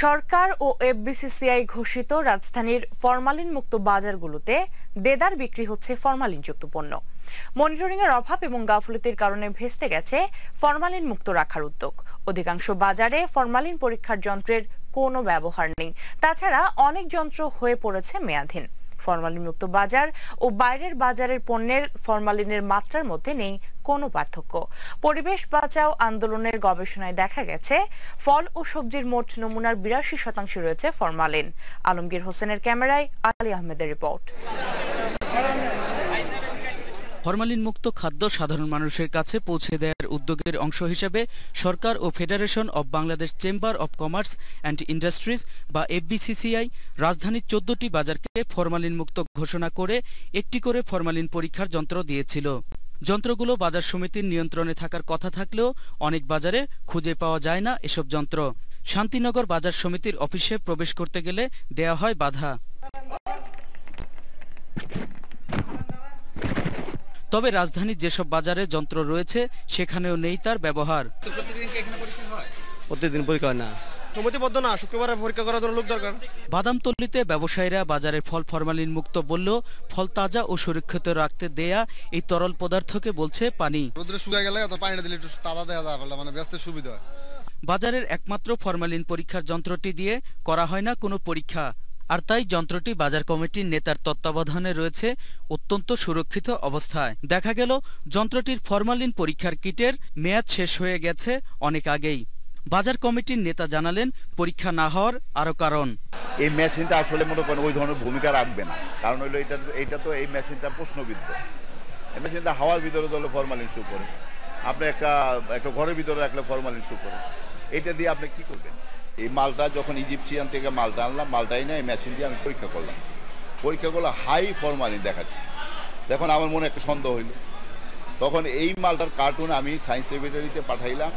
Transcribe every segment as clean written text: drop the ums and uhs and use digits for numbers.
সরকার ও FBCCI ঘোষিত রাজধানীর formalin মুক্ত বাজারগুলোতে দেদার বিক্রি হচ্ছে ফরমালিনযুক্ত পণ্য। মনিটরিং এর অভাব এবং গাফিলতির কারণে ভেস্তে গেছে ফরমালিন মুক্ত রাখার উদ্যোগ। অধিকাংশ বাজারে ফরমালিন পরীক্ষার যন্ত্রের কোনো ব্যবহার নেই। তাছাড়া অনেক যন্ত্র হয়ে পড়েছে মেয়াদহীন। ফরমালিন মুক্ত বাজার ও বাইরের বাজারের পণ্যের ফরমালিনের মাত্রার মধ্যে নেই কোনো পার্থক্য। পরিবেশ বাঁচাও আন্দোলনের গবেষণায় দেখা গেছে ফল ও সবজির মোট নমুনার ৮২% রয়েছে ফরমালিন। আলমগীর হোসেনের ক্যামেরায় আলী আহমেদের রিপোর্ট। ফরমালিন মুক্ত খাদ্য সাধারণ মানুষের কাছে পৌঁছে দেওয়ার উদ্যোগের অংশ হিসেবে সরকার ও federation of Bangladesh chamber of commerce and industries বা এফবিসিসিআই রাজধানীর ১৪টি বাজারকে ফরমালিন মুক্ত ঘোষণা করে একটি করে ফরমালিন পরীক্ষার যন্ত্র দিয়েছিল। যন্ত্রগুলো বাজার সমিতির নিয়ন্ত্রণে থাকার কথা থাকলেও অনেক বাজারে খুঁজে পাওয়া যায় না এসব যন্ত্র। শান্তিনগর বাজার সমিতির অফিসে প্রবেশ করতে গেলে দেয়া হয় বাধা। তবে রাজধানীর যেসব বাজারে যন্ত্র রয়েছে সেখানেও নেই তার ব্যবহার। প্রতিদিন পরীক্ষা হয় না, সমিতিবদ্ধ না, শুক্রবারে পরীক্ষা করার জন্য লোক দরকার। বাদামতল্লিতে ব্যবসায়ীরা বাজারে ফল ফরমালিন মুক্ত বললেও ফল তাজা ও সুরক্ষিত রাখতে দেয়া এই তরল পদার্থকে বলছে পানি। রোদে শুকিয়ে গেলে পানিটা দিলে একটু তাজা দেওয়া যায়, মানে ব্যস্ত সুবিধা হয়। বাজারের একমাত্র ফরমালিন পরীক্ষার যন্ত্রটি দিয়ে করা হয় না কোনো পরীক্ষা, আর তাই যন্ত্রটি বাজার কমিটির নেতার তত্ত্বাবধানে রয়েছে অত্যন্ত সুরক্ষিত অবস্থায়। দেখা গেল যন্ত্রটির ফরমালিন পরীক্ষার কিটের মেয়াদ শেষ হয়ে গেছে অনেক আগেই। বাজার কমিটির নেতা জানালেন পরীক্ষা না হওয়ার আরো কারণ। এই মেশিনটা আসলে মনে করেন ওই ধরনের ভূমিকা রাখবে না, কারণ হইলো এটা তো এই মেশিনটা প্রশ্নবিদ্ধ। এই মেশিনটা হাওয়ার ভিতরে ধরলে ফরমালিন শো করে, আপনি একটা ঘরের ভিতরে রাখলে ফরমালিন শো করে, এটা দিয়ে আপনি কি করবেন? এই মালটা যখন ইজিপশিয়ান থেকে মালটা আনলাম, মালটাই না এই মেশিন দিয়ে আমি পরীক্ষা করলাম, পরীক্ষা করলে হাই ফরমালিন দেখাচ্ছে। দেখুন আমার মনে একটা সন্দেহ হইল, তখন এই মালটার কার্টুন আমি সায়েন্স ল্যাবরেটরিতে পাঠাইলাম।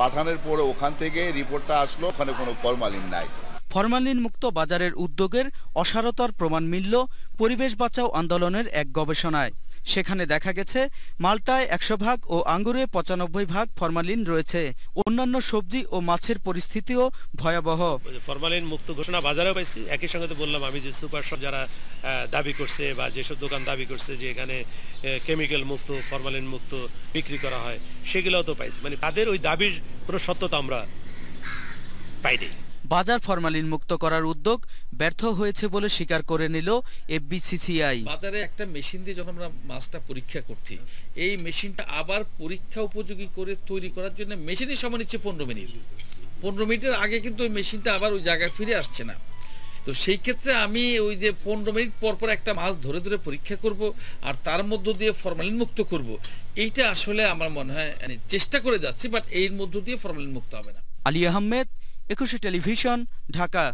পাঠানোর পরে ওখান থেকে রিপোর্টটা আসলো, ওখানে কোনো ফরমালিন নাই। ফরমালিন মুক্ত বাজারের উদ্যোগের অসারতার প্রমাণ মিলল পরিবেশ বাঁচাও আন্দোলনের এক গবেষণায়। সেখানে দেখা গেছে মালটায় ১০০% ও আঙ্গুরে ৯৫% ফরমালিন রয়েছে। অন্যান্য সবজি ও মাছের পরিস্থিতিও ভয়াবহ। ফরমালিন মুক্ত ঘোষণা বাজারেও পাইছি। একই সঙ্গে তো বললাম আমি যে সুপার শপ যারা দাবি করছে বা যেসব দোকান দাবি করছে যে এখানে কেমিক্যাল মুক্ত ফরমালিন মুক্ত বিক্রি করা হয়, সেগুলোও তো পাইছি। মানে তাদের ওই দাবির কোনো সত্যতা আমরা পাইনি। বাজার ফরমালিন মুক্ত করার উদ্যোগ ব্যর্থ হয়েছে বলে স্বীকার করে নিল এফবিসিসিআই। বাজারে একটা মেশিন দিয়ে যখন আমরা মাছটা পরীক্ষা করছি, এই মেশিনটা আবার পরীক্ষা উপযোগী করে তৈরি করার জন্য মেশিনের সময় নিচ্ছে ১৫ মিনিট। ১৫ মিনিটের আগে কিন্তু ওই মেশিনটা আবার ওই জায়গায় ফিরে আসছে না। তো সেই ক্ষেত্রে আমি ওই যে ১৫ মিনিট পর পর একটা মাছ ধরে ধরে পরীক্ষা করব আর তার মধ্য দিয়ে ফরমালিন মুক্ত করব, এইটা আসলে আমার মনে হয় চেষ্টা করে যাচ্ছি, বাট এর মধ্য দিয়ে ফরমালিন মুক্ত হবে না। আলী আহমেদ, ২১ টেলিভিশন, ঢাকা।